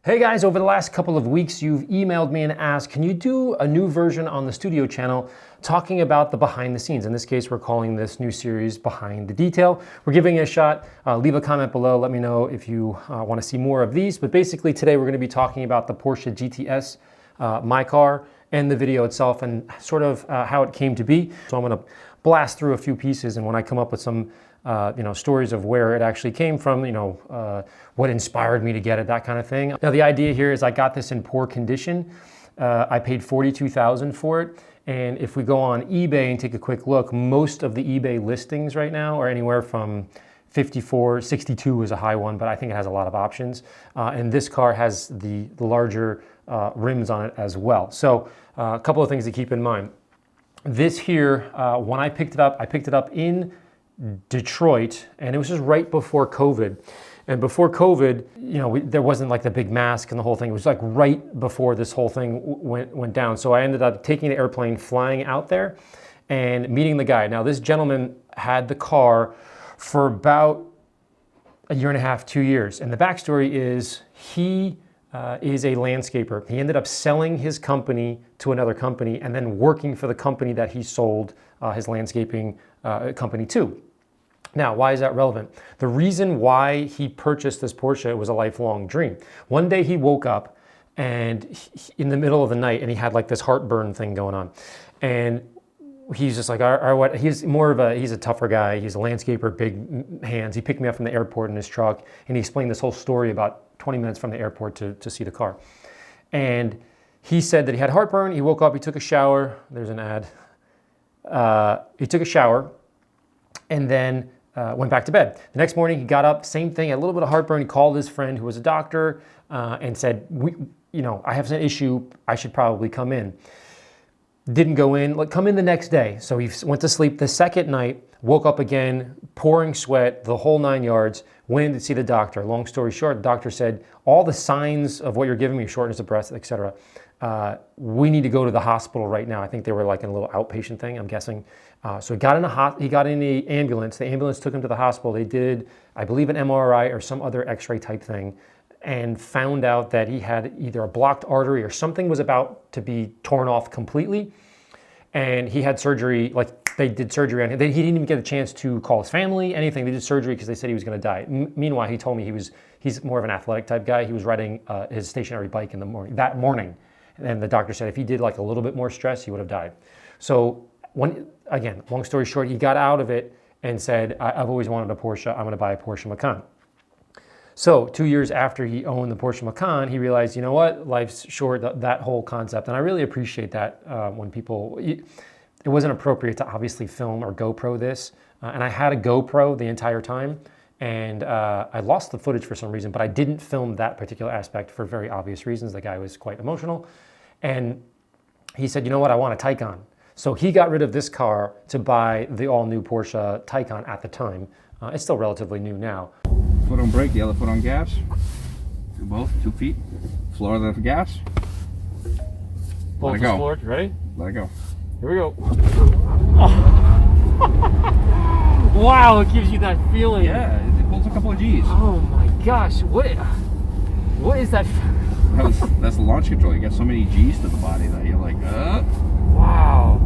Hey guys, over the last couple of weeks, you've emailed me and asked, can you do a new version on the studio channel talking about the behind the scenes? In this case, we're calling this new series Behind the Detail. We're giving it a shot. Leave a comment below. Let me know if you want to see more of these. But basically today we're going to be talking about the Porsche GTS, my car, and the video itself and sort of how it came to be. So I'm going to blast through a few pieces, and when I come up with some stories of where it actually came from, what inspired me to get it, that kind of thing. Now the idea here is I got this in poor condition. I paid $42,000 for it. And if we go on eBay and take a quick look, most of the eBay listings right now are anywhere from 54, 62 is a high one, but I think it has a lot of options. And this car has the larger rims on it as well. So a couple of things to keep in mind. This here, when I picked it up in Detroit, and it was just right before COVID. And before COVID, there wasn't like the big mask and the whole thing. It was like right before this whole thing went down. So I ended up taking the airplane, flying out there, and meeting the guy. Now this gentleman had the car for about a year and a half, 2 years. And the backstory is he is a landscaper. He ended up selling his company to another company and then working for the company that he sold his landscaping company to. Now, why is that relevant? The reason why he purchased this Porsche was a lifelong dream. One day he woke up and in the middle of the night, and he had like this heartburn thing going on. And he's just like, what? He's a tougher guy. He's a landscaper, big hands. He picked me up from the airport in his truck, and he explained this whole story about 20 minutes from the airport to see the car. And he said that he had heartburn. He woke up, he took a shower. There's an ad. He took a shower and then went back to bed. The next morning he got up, same thing, a little bit of heartburn. He called his friend who was a doctor and said, I have an issue, I should probably come in. Didn't go in, come in the next day. So he went to sleep the second night, woke up again, pouring sweat, the whole 9 yards, went in to see the doctor. Long story short, the doctor said, all the signs of what you're giving me, shortness of breath, etc., we need to go to the hospital right now. I think they were like in a little outpatient thing, I'm guessing. So he got in the ambulance. The ambulance took him to the hospital. They did, I believe, an MRI or some other x-ray type thing, and found out that he had either a blocked artery or something was about to be torn off completely. And he had surgery, like they did surgery on him. He didn't even get a chance to call his family, anything. They did surgery because they said he was going to die. Meanwhile, he told me he's more of an athletic type guy. He was riding his stationary bike in the morning, that morning. And the doctor said if he did like a little bit more stress, he would have died. So again, long story short, he got out of it and said, I've always wanted a Porsche. I'm going to buy a Porsche Macan. So 2 years after he owned the Porsche Macan, he realized, you know what, life's short, that whole concept. And I really appreciate that when people, it wasn't appropriate to obviously film or GoPro this. And I had a GoPro the entire time. And I lost the footage for some reason, but I didn't film that particular aspect for very obvious reasons. The guy was quite emotional. And he said, you know what, I want a Taycan. So he got rid of this car to buy the all-new Porsche Taycan at the time. It's still relatively new now. Foot on brake, the other foot on gas. Do both, 2 feet. Floor the gas. Both Let it go. Floored, ready? Let it go. Here we go. Oh. Wow, it gives you that feeling. Yeah, it pulls a couple of G's. Oh my gosh, what is that? That's the launch control. You got so many G's to the body that you're like, Wow.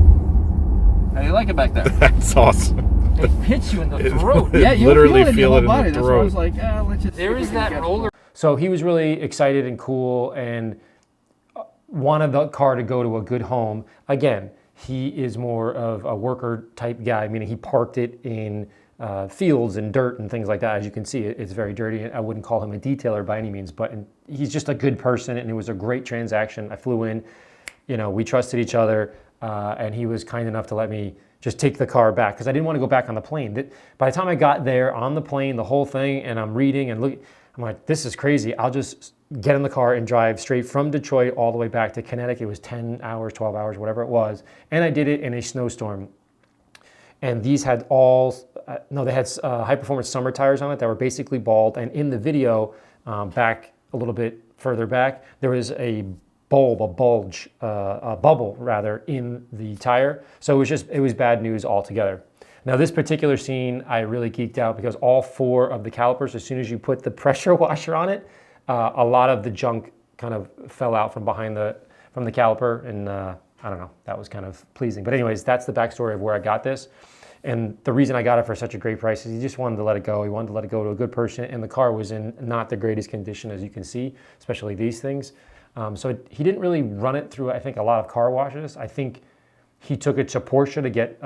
How do you like it back there? That's awesome. It hits you in the throat. Yeah, you literally feel it in your whole in body. the That's why I throat. was like, let's just. There is that roller. So he was really excited and cool and wanted the car to go to a good home. Again, he is more of a worker type guy, meaning he parked it in fields and dirt and things like that. As you can see, it's very dirty. I wouldn't call him a detailer by any means, but he's just a good person, and it was a great transaction. I flew in, we trusted each other, and he was kind enough to let me just take the car back because I didn't want to go back on the plane. By the time I got there on the plane, the whole thing, and I'm reading and looking, I'm like, this is crazy. I'll just get in the car and drive straight from Detroit all the way back to Connecticut. It was 10 hours, 12 hours, whatever it was. And I did it in a snowstorm. And these had they had high performance summer tires on it that were basically bald. And in the video, back a little bit further back, there was a bubble rather in the tire. So it was bad news altogether. Now this particular scene, I really geeked out because all 4 of the calipers, as soon as you put the pressure washer on it, A lot of the junk kind of fell out from behind from the caliper, and I don't know, that was kind of pleasing. But anyways, that's the backstory of where I got this. And the reason I got it for such a great price is he just wanted to let it go. He wanted to let it go to a good person, and the car was in not the greatest condition, as you can see, especially these things. So he didn't really run it through, I think, a lot of car washes. I think he took it to Porsche to get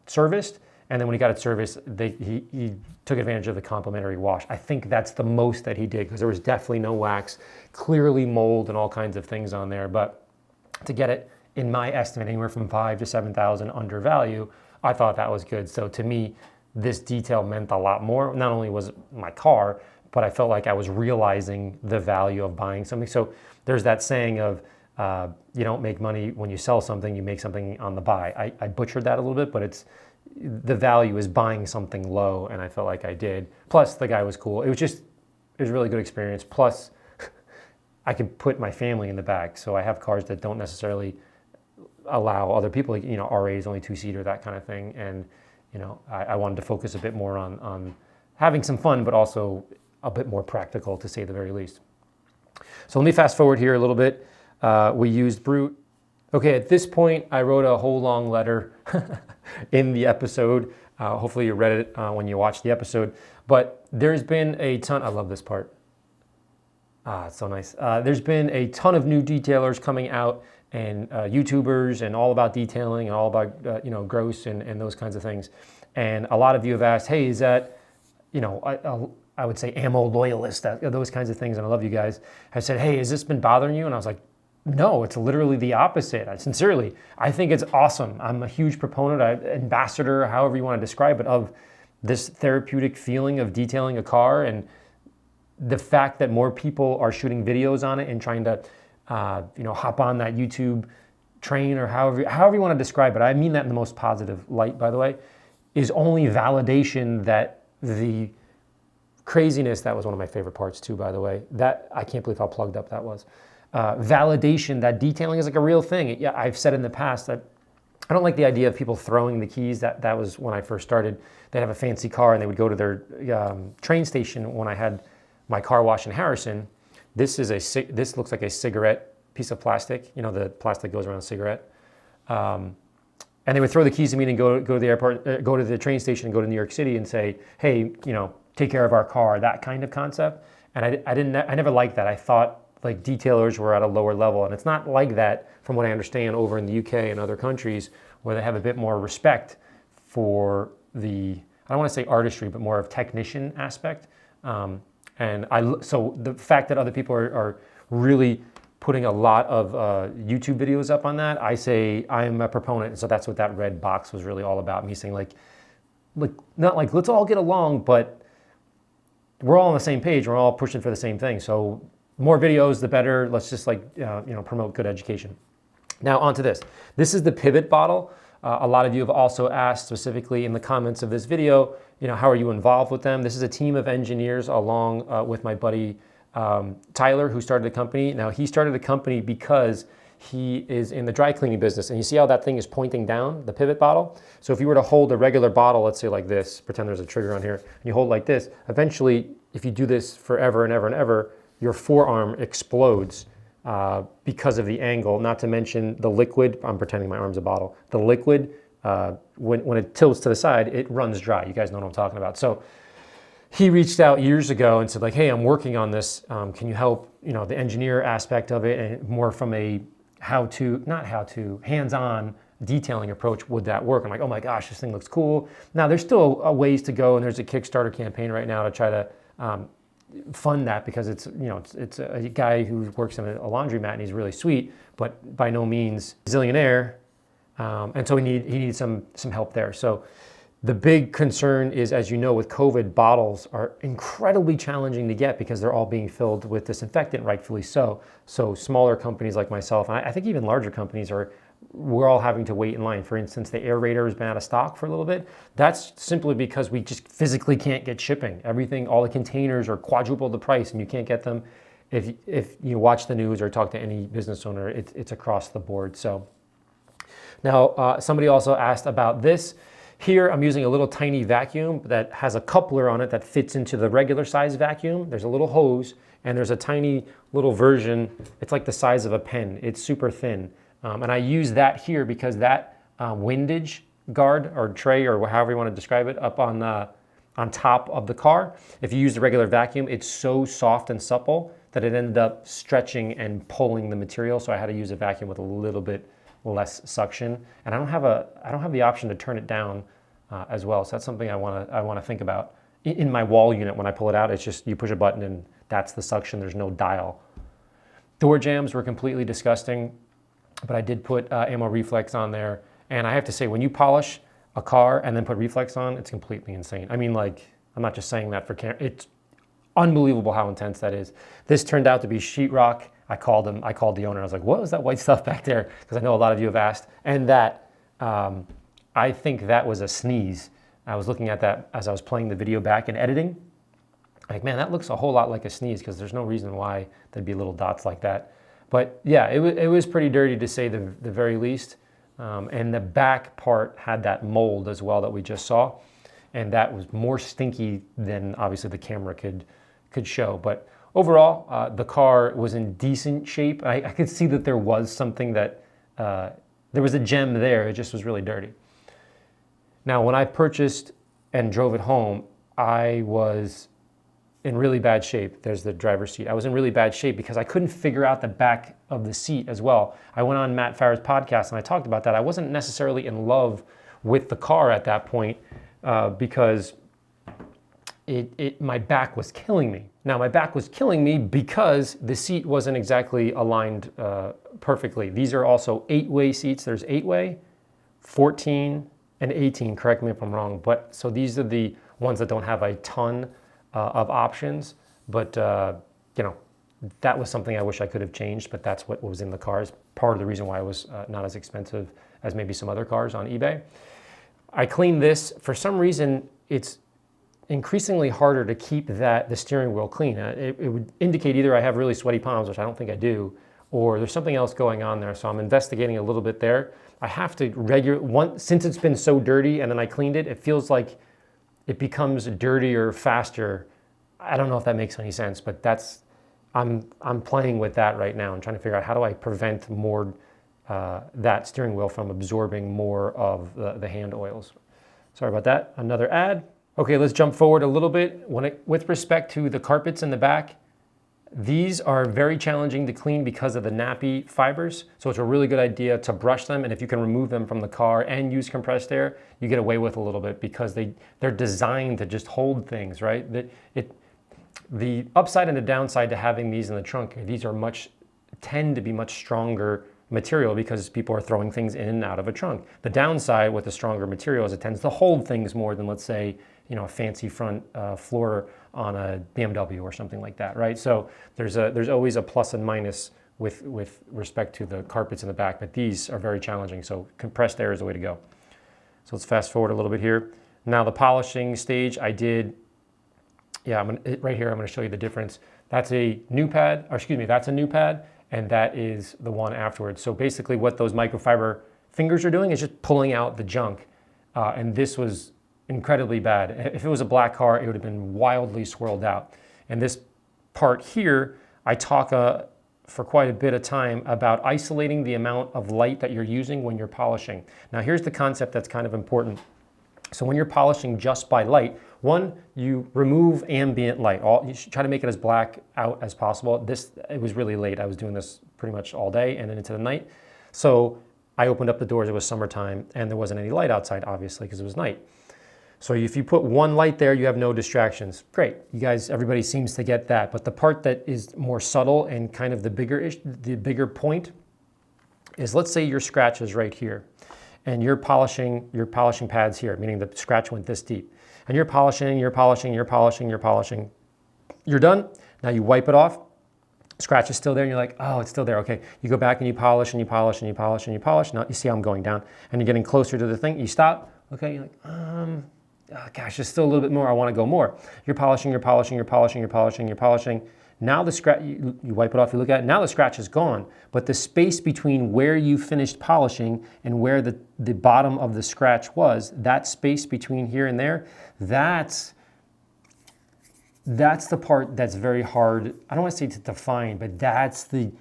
serviced, and then when he got it serviced, he took advantage of the complimentary wash. I think that's the most that he did, because there was definitely no wax, clearly mold and all kinds of things on there. But to get it, in my estimate, anywhere from $5,000 to $7,000 under value, I thought that was good. So to me, this detail meant a lot more. Not only was it my car, but I felt like I was realizing the value of buying something. So there's that saying of, you don't make money when you sell something, you make something on the buy. I butchered that a little bit, but the value is buying something low, and I felt like I did. Plus, the guy was cool. It was a really good experience. Plus, I could put my family in the back. So I have cars that don't necessarily allow other people, RA's only 2-seater, that kind of thing. And, I wanted to focus a bit more on having some fun, but also a bit more practical, to say the very least. So let me fast forward here a little bit. We used Brute. Okay, at this point, I wrote a whole long letter in the episode. Hopefully you read it when you watched the episode. But there's been a ton, I love this part. It's so nice. There's been a ton of new detailers coming out, and YouTubers, and all about detailing, and all about gross and those kinds of things. And a lot of you have asked, hey, is that, I would say ammo loyalist, those kinds of things, and I love you guys, have said, hey, has this been bothering you? And I was like, no, it's literally the opposite. Sincerely, I think it's awesome. I'm a huge proponent, ambassador, however you want to describe it, of this therapeutic feeling of detailing a car, and the fact that more people are shooting videos on it and trying to hop on that YouTube train, or however you want to describe it. I mean that in the most positive light, by the way, is only validation that the craziness, that was one of my favorite parts too, by the way, that I can't believe how plugged up that was. Validation that detailing is like a real thing. Yeah, I've said in the past that I don't like the idea of people throwing the keys. That was when I first started. They'd have a fancy car and they would go to their train station. When I had my car wash in Harrison, this looks like a cigarette piece of plastic. The plastic goes around a cigarette. And they would throw the keys to me and go to the airport, go to the train station, and go to New York City and say, hey, take care of our car, that kind of concept. And I never liked that. I thought like detailers were at a lower level, and it's not like that from what I understand over in the UK and other countries, where they have a bit more respect for the, I don't want to say artistry, but more of technician aspect. So the fact that other people are really putting a lot of YouTube videos up on that, I say I'm a proponent. And so that's what that red box was really all about. Me saying like not like let's all get along, but we're all on the same page. We're all pushing for the same thing. So more videos, the better. Let's just promote good education. Now onto this. This is the pivot bottle. A lot of you have also asked specifically in the comments of this video, how are you involved with them? This is a team of engineers along with my buddy Tyler, who started the company. Now he started the company because he is in the dry cleaning business, and you see how that thing is pointing down, the pivot bottle? So if you were to hold a regular bottle, let's say like this, pretend there's a trigger on here, and you hold like this, eventually if you do this forever and ever and ever, your forearm explodes because of the angle, not to mention the liquid. I'm pretending my arm's a bottle. The liquid, when it tilts to the side, it runs dry. You guys know what I'm talking about. So he reached out years ago and said like, hey, I'm working on this. Can you help, the engineer aspect of it, and more from a hands-on detailing approach, would that work? I'm like, oh my gosh, this thing looks cool. Now there's still a ways to go, and there's a Kickstarter campaign right now to try to fund that, because it's a guy who works in a laundromat, and he's really sweet, but by no means zillionaire, and so he needs some help there. So the big concern is, as you know, with COVID, bottles are incredibly challenging to get because they're all being filled with disinfectant, rightfully so. So smaller companies like myself, and I think even larger companies, we're all having to wait in line. For instance, the aerator has been out of stock for a little bit. That's simply because we just physically can't get shipping. Everything, all the containers are quadruple the price, and you can't get them. If you watch the news or talk to any business owner, it's across the board. So now somebody also asked about this. Here I'm using a little tiny vacuum that has a coupler on it that fits into the regular size vacuum. There's a little hose and there's a tiny little version. It's like the size of a pen. It's super thin. And I use that here because that windage guard or tray or however you want to describe it up on top of the car, if you use the regular vacuum, it's so soft and supple that it ended up stretching and pulling the material. So I had to use a vacuum with a little bit less suction. And I don't have the option to turn it down as well. So that's something I want to think about. In my wall unit, when I pull it out, it's just you push a button and that's the suction. There's no dial. Door jambs were completely disgusting, but I did put ammo reflex on there. And I have to say, when you polish a car and then put reflex on, it's completely insane. I mean, like, I'm not just saying that for camera. It's unbelievable how intense that is. This turned out to be sheetrock. I called the owner. I was like, what was that white stuff back there? Because I know a lot of you have asked. And that, I think that was a sneeze. I was looking at that as I was playing the video back and editing. Like, man, that looks a whole lot like a sneeze because there's no reason why there'd be little dots like that. But yeah, it was pretty dirty to say the very least. And the back part had that mold as well that we just saw. And that was more stinky than obviously the camera could show. But overall, the car was in decent shape. I could see that there was something that, there was a gem there. It just was really dirty. Now, when I purchased and drove it home, I was in really bad shape. There's the driver's seat. I was in really bad shape because I couldn't figure out the back of the seat as well. I went on Matt Farah's podcast and I talked about that. I wasn't necessarily in love with the car at that point because my back was killing me. Now, my back was killing me because the seat wasn't exactly aligned perfectly. These are also 8-way seats. There's 8-way, 14, and 18. Correct me if I'm wrong. But so these are the ones that don't have a ton of options, but you know, that was something I wish I could have changed, but that's what was in the cars. Part of the reason why it was not as expensive as maybe some other cars on eBay. I cleaned this. For some reason, it's increasingly harder to keep the steering wheel clean. It would indicate either I have really sweaty palms, which I don't think I do, or there's something else going on there. So I'm investigating a little bit there. I have to since it's been so dirty and then I cleaned it, it feels like it becomes dirtier faster. I don't know if that makes any sense, but I'm playing with that right now and trying to figure out how do I prevent more that steering wheel from absorbing more of the hand oils. Sorry about that. Another ad. Okay, let's jump forward a little bit. With respect to the carpets in the back, these are very challenging to clean because of the nappy fibers. So it's a really good idea to brush them. And if you can remove them from the car and use compressed air, you get away with a little bit because they're designed to just hold things, right? The upside and the downside to having these in the trunk, these are tend to be much stronger material because people are throwing things in and out of a trunk. The downside with the stronger material is it tends to hold things more than, let's say, a fancy front floor on a BMW or something like that, right? So there's always a plus and minus with respect to the carpets in the back, but these are very challenging. So compressed air is the way to go. So let's fast forward a little bit here. Now the polishing stage I did, right here I'm going to show you the difference. That's a new pad, that's a new pad, and that is the one afterwards. So basically what those microfiber fingers are doing is just pulling out the junk, and this was incredibly bad. If it was a black car, it would have been wildly swirled out. And this part here, I talk for quite a bit of time about isolating the amount of light that you're using when you're polishing. Now here's the concept that's kind of important. So when you're polishing just by light, one, you remove ambient light. You should try to make it as black out as possible. It was really late. I was doing this pretty much all day and then into the night. So I opened up the doors, it was summertime, and there wasn't any light outside, obviously, because it was night. So if you put one light there, you have no distractions. Great, everybody seems to get that. But the part that is more subtle and kind of the bigger point is, let's say your scratch is right here, and you're polishing pads here, meaning the scratch went this deep. And you're polishing. You're done. Now you wipe it off. Scratch is still there, and you're like, oh, it's still there. Okay, you go back and you polish and you polish and you polish and you polish. Now you see how I'm going down, and you're getting closer to the thing. You stop. Okay, you're like, gosh, there's still a little bit more, I want to go more. You're polishing, you're polishing, you're polishing, you're polishing, you're polishing. Now the scratch, you wipe it off, you look at it, now the scratch is gone, but the space between where you finished polishing and where the bottom of the scratch was, that space between here and there, that's the part that's very hard, I don't want to say to define, but that's the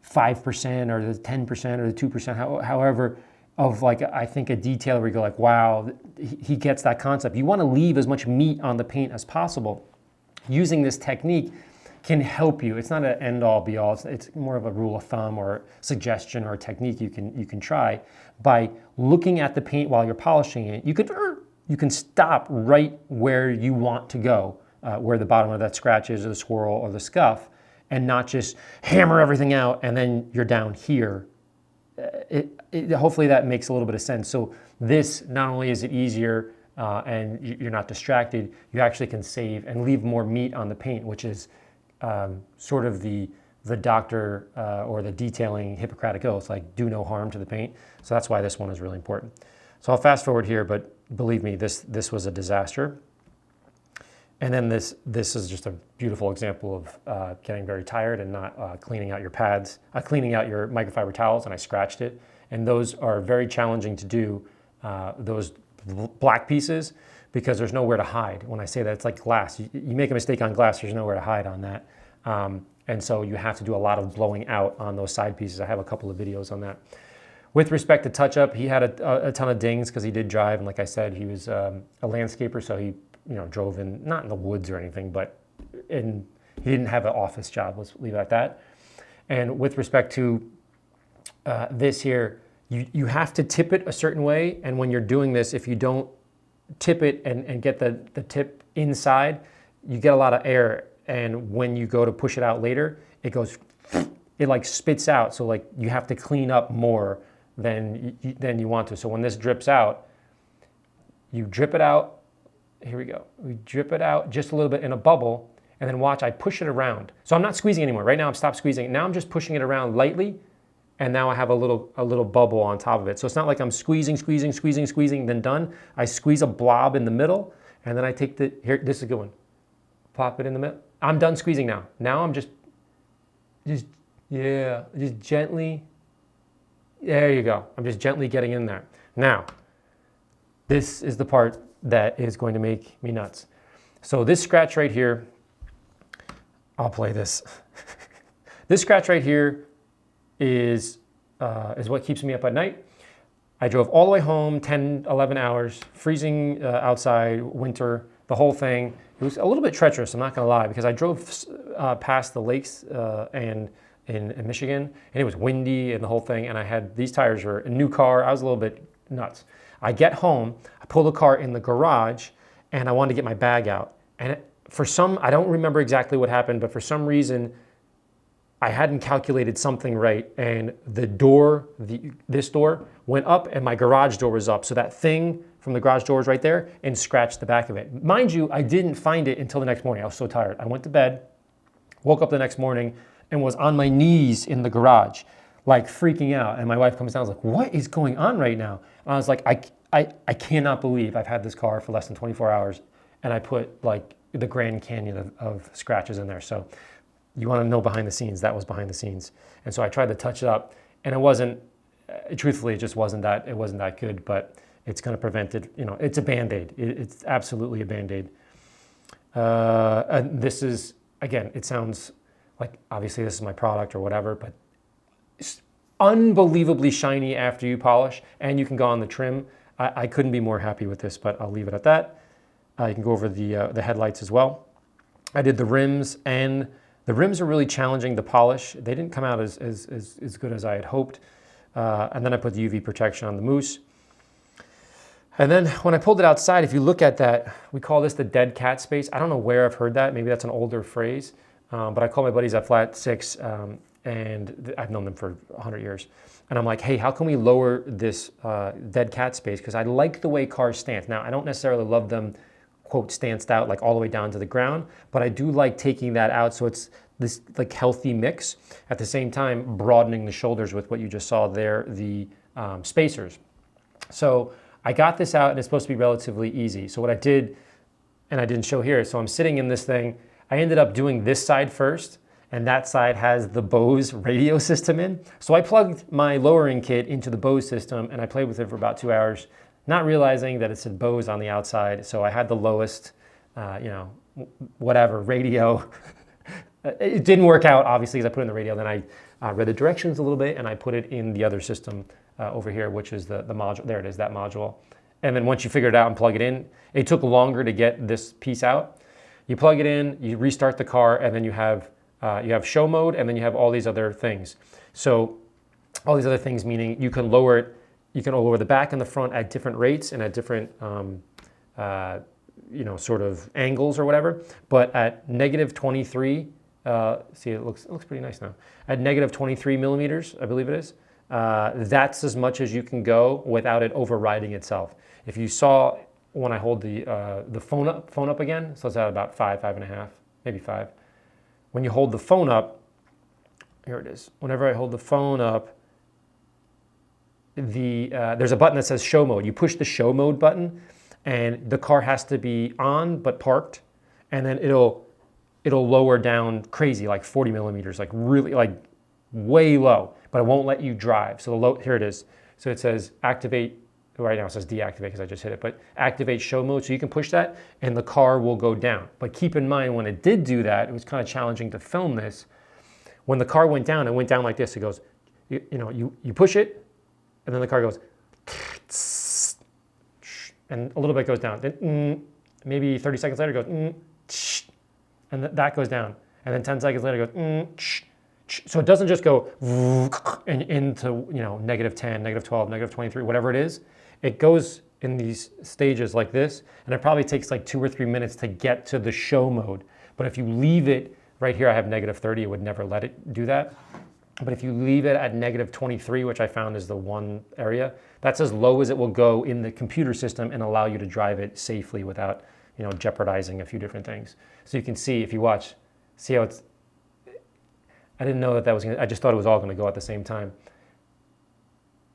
5% or the 10% or the 2%, however, of like, I think a detail where you go like, wow, he gets that concept. You want to leave as much meat on the paint as possible. Using this technique can help you. It's not an end-all be-all. It's more of a rule of thumb or suggestion or a technique you can try. By looking at the paint while you're polishing it, you can stop right where you want to go, where the bottom of that scratch is or the swirl or the scuff, and not just hammer everything out and then you're down here. Hopefully that makes a little bit of sense. So this, not only is it easier and you're not distracted, you actually can save and leave more meat on the paint, which is sort of the doctor or the detailing Hippocratic oath, like do no harm to the paint. So that's why this one is really important. So I'll fast forward here, but believe me, this was a disaster. And then this is just a beautiful example of getting very tired and not cleaning out your pads, cleaning out your microfiber towels, and I scratched it. And those are very challenging to do, those black pieces, because there's nowhere to hide. When I say that, it's like glass. You make a mistake on glass, there's nowhere to hide on that. And so you have to do a lot of blowing out on those side pieces. I have a couple of videos on that. With respect to touch-up, he had a ton of dings because he did drive, and like I said, he was a landscaper, so he drove in, not in the woods or anything, but he didn't have an office job, let's leave it at that. And with respect to this here, you have to tip it a certain way, and when you're doing this, if you don't tip it and get the tip inside, you get a lot of air, and when you go to push it out later, it like spits out, so like you have to clean up more than you want to. So when this drips out, you drip it out. Here we go. We drip it out just a little bit in a bubble, and then watch, I push it around. So I'm not squeezing anymore. Right now I'm stopped squeezing. Now I'm just pushing it around lightly, and now I have a little bubble on top of it. So it's not like I'm squeezing, then done. I squeeze a blob in the middle, and then I take here, this is a good one. Pop it in the middle. I'm done squeezing now. Now I'm just gently, there you go. I'm just gently getting in there. Now, this is the part that is going to make me nuts. So this scratch right here, I'll play this. This scratch right here is what keeps me up at night. I drove all the way home, 10, 11 hours, freezing outside, winter, the whole thing. It was a little bit treacherous, I'm not gonna lie, because I drove past the lakes and in Michigan, and it was windy and the whole thing, and I had, these tires were a new car, I was a little bit nuts. I get home, I pull the car in the garage, and I wanted to get my bag out. And I don't remember exactly what happened, but for some reason, I hadn't calculated something right, and the door, this door, went up, and my garage door was up. So that thing from the garage door was right there, and scratched the back of it. Mind you, I didn't find it until the next morning. I was so tired. I went to bed, woke up the next morning, and was on my knees in the garage, like freaking out. And my wife comes down, I was like, what is going on right now? And I was like, I cannot believe I've had this car for less than 24 hours, and I put like the Grand Canyon of scratches in there. So you want to know behind the scenes, that was behind the scenes. And so I tried to touch it up, and it wasn't, truthfully, it just wasn't that good, but it's going to prevent it, it's a Band-Aid. It's absolutely a Band-Aid. And this is, again, it sounds like, obviously this is my product or whatever, but it's unbelievably shiny after you polish, and you can go on the trim. I couldn't be more happy with this, but I'll leave it at that. You can go over the headlights as well. I did the rims, and the rims are really challenging to polish. They didn't come out as good as I had hoped. And then I put the UV protection on the mousse. And then when I pulled it outside, if you look at that, we call this the dead cat space. I don't know where I've heard that. Maybe that's an older phrase. But I call my buddies at Flat 6, and I've known them for 100 years. And I'm like, hey, how can we lower this dead cat space? Because I like the way cars stance. Now, I don't necessarily love them, quote, stanced out like all the way down to the ground, but I do like taking that out so it's this like healthy mix. At the same time, broadening the shoulders with what you just saw there, the spacers. So I got this out and it's supposed to be relatively easy. So what I did, and I didn't show here, so I'm sitting in this thing. I ended up doing this side first, and that side has the Bose radio system in. So I plugged my lowering kit into the Bose system and I played with it for about 2 hours, not realizing that it said Bose on the outside. So I had the lowest, whatever, radio. It didn't work out, obviously, as I put it in the radio. Then I read the directions a little bit and I put it in the other system over here, which is the module. There it is, that module. And then once you figure it out and plug it in, it took longer to get this piece out. You plug it in, you restart the car, and then you have show mode, and then you have all these other things. So all these other things meaning you can lower it, you can lower the back and the front at different rates and at different sort of angles or whatever. But at negative 23, see, it looks pretty nice now. At negative 23 millimeters, I believe it is. That's as much as you can go without it overriding itself. If you saw when I hold the phone up again, so it's at about 5.5, maybe 5. When you hold the phone up, here it is. Whenever I hold the phone up, there's a button that says show mode. You push the show mode button, and the car has to be on but parked, and then it'll lower down crazy, like 40 millimeters, like really, like way low, but it won't let you drive. So here it is. So it says activate. Right now it says deactivate because I just hit it, but activate show mode, so you can push that and the car will go down. But keep in mind, when it did do that, it was kind of challenging to film this. When the car went down, it went down like this. It goes, you push it, and then the car goes, and a little bit goes down. Then maybe 30 seconds later it goes, and that goes down. And then 10 seconds later it goes, so it doesn't just go into negative 10, negative 12, negative 23, whatever it is. It goes in these stages like this, and it probably takes like 2 or 3 minutes to get to the show mode. But if you leave it, right here I have negative 30, it would never let it do that. But if you leave it at negative 23, which I found is the one area, that's as low as it will go in the computer system and allow you to drive it safely without jeopardizing a few different things. So you can see, if you watch, see how it's, I didn't know that was I just thought it was all going to go at the same time.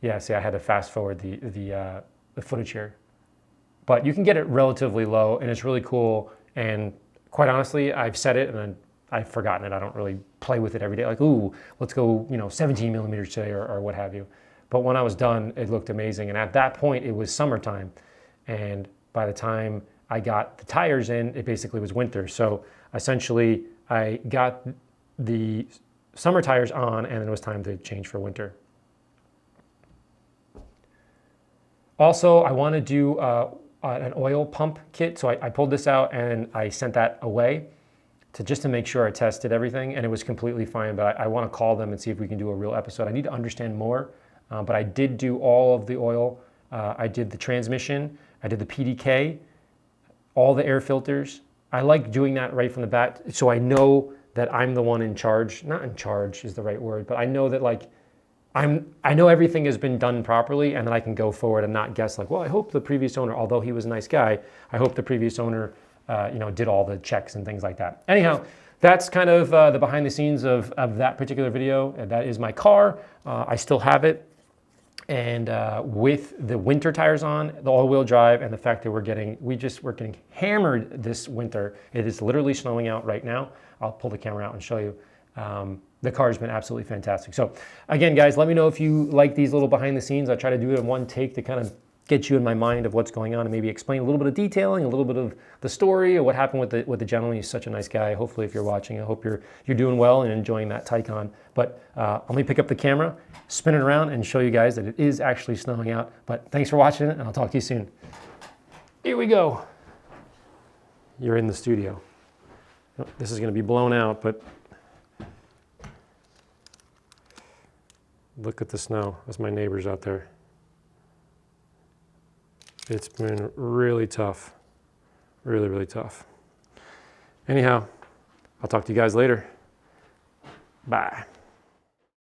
Yeah, see, I had to fast forward the footage here. But you can get it relatively low, and it's really cool. And quite honestly, I've said it, and then I've forgotten it. I don't really play with it every day. Like, ooh, let's go, 17 millimeters today, or what have you. But when I was done, it looked amazing. And at that point, it was summertime. And by the time I got the tires in, it basically was winter. So essentially, I got the summer tires on, and then it was time to change for winter. Also, I want to do an oil pump kit. So I pulled this out and I sent that away just to make sure I tested everything, and it was completely fine. But I want to call them and see if we can do a real episode. I need to understand more, but I did do all of the oil. I did the transmission, I did the PDK, all the air filters. I like doing that right from the bat, so I know that I'm the one in charge. Not in charge is the right word, but I know that I know everything has been done properly, and then I can go forward and not guess like, well, I hope the previous owner, although he was a nice guy, I hope the previous owner did all the checks and things like that. Anyhow, that's kind of the behind the scenes of that particular video. That is my car. I still have it. And with the winter tires on, the all-wheel drive, and the fact that we're getting hammered this winter. It is literally snowing out right now. I'll pull the camera out and show you. The car has been absolutely fantastic. So again, guys, let me know if you like these little behind the scenes. I try to do it in one take to kind of get you in my mind of what's going on and maybe explain a little bit of detailing, a little bit of the story or what happened with the gentleman. He's such a nice guy. Hopefully, if you're watching, I hope you're doing well and enjoying that Taycan. But let me pick up the camera, spin it around, and show you guys that it is actually snowing out. But thanks for watching it, and I'll talk to you soon. Here we go. You're in the studio. This is going to be blown out, but look at the snow. That's my neighbors out there. It's been really tough. Really, really tough. Anyhow, I'll talk to you guys later. Bye.